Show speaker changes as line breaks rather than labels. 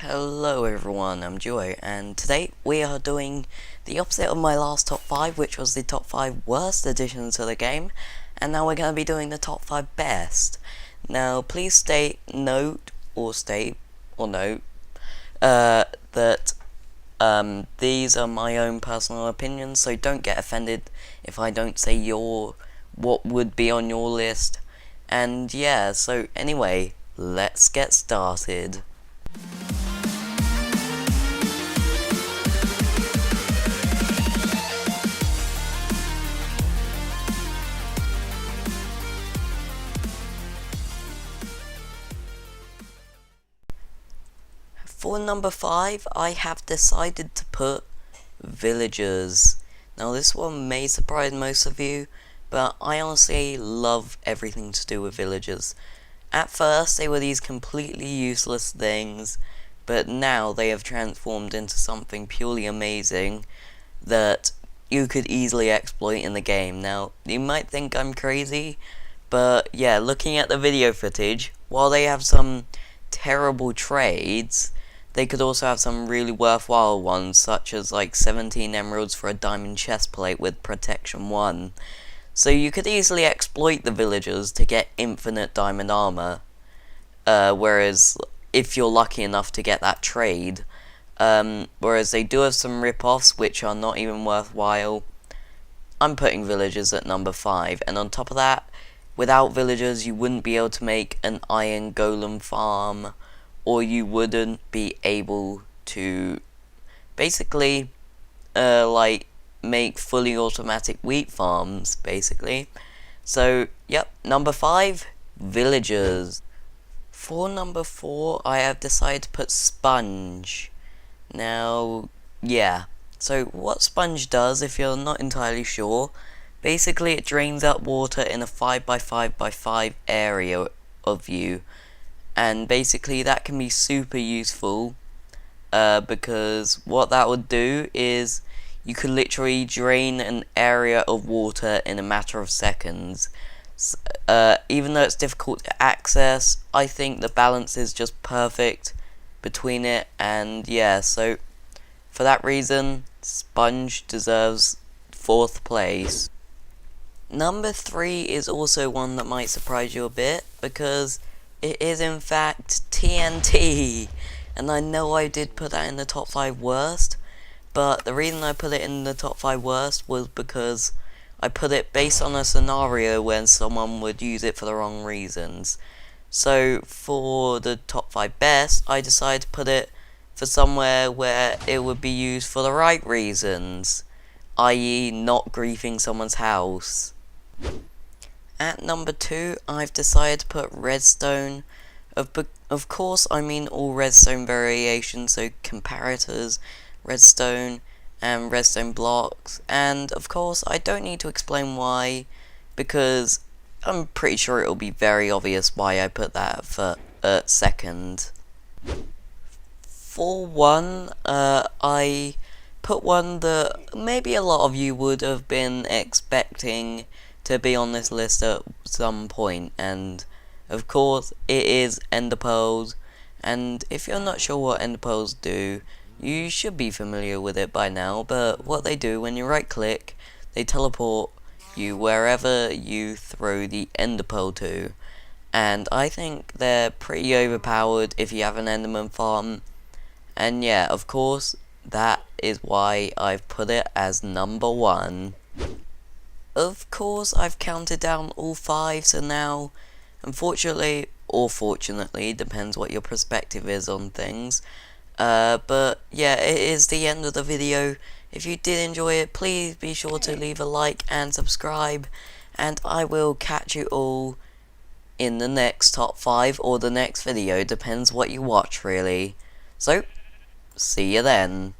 Hello everyone, I'm Joy, and today we are doing the opposite of my last top 5, which was the top 5 worst additions to the game, and now we're going to be doing the top 5 best. Now please note that these are my own personal opinions, so don't get offended if I don't say what would be on your list. And yeah, so anyway, let's get started. For number 5, I have decided to put villagers. Now this one may surprise most of you, but I honestly love everything to do with villagers. At first they were these completely useless things, but now they have transformed into something purely amazing that you could easily exploit in the game. Now, you might think I'm crazy, but yeah, looking at the video footage, while they have some terrible trades, they could also have some really worthwhile ones, such as like 17 emeralds for a diamond chestplate with protection 1. So you could easily exploit the villagers to get infinite diamond armor, whereas if you're lucky enough to get that trade, whereas they do have some rip-offs which are not even worthwhile. I'm putting villagers at number 5, and on top of that, without villagers you wouldn't be able to make an iron golem farm, or you wouldn't be able to basically like make fully automatic wheat farms, basically. So yep, number 5, villagers. For number 4, I have decided to put sponge. Now yeah, so what sponge does, if you're not entirely sure, basically it drains out water in a 5x5x5 area of you, and basically that can be super useful, because what that would do is you could literally drain an area of water in a matter of seconds. Even though it's difficult to access, I think the balance is just perfect between it, and yeah, so for that reason, sponge deserves 4th place. Number 3 is also one that might surprise you a bit, because it is in fact TNT, and I know I did put that in the top 5 worst, but the reason I put it in the top 5 worst was because I put it based on a scenario when someone would use it for the wrong reasons. So for the top 5 best, I decided to put it for somewhere where it would be used for the right reasons, i.e. not griefing someone's house. At number 2, I've decided to put redstone. Of course, I mean all redstone variations, so comparators, redstone, and redstone blocks. And of course, I don't need to explain why, because I'm pretty sure it'll be very obvious why I put that for second. For 1, I put one that maybe a lot of you would have been expecting to be on this list at some point, and of course it is ender pearls. And if you're not sure what ender pearls do, you should be familiar with it by now, but what they do, when you right click, they teleport you wherever you throw the ender pearl to, and I think they're pretty overpowered if you have an enderman farm. And yeah, of course, that is why I've put it as number 1. Of course, I've counted down all 5, so now, unfortunately, or fortunately, depends what your perspective is on things, but yeah, it is the end of the video. If you did enjoy it, please be sure to leave a like and subscribe, and I will catch you all in the next top 5 or the next video, depends what you watch really. So, see you then.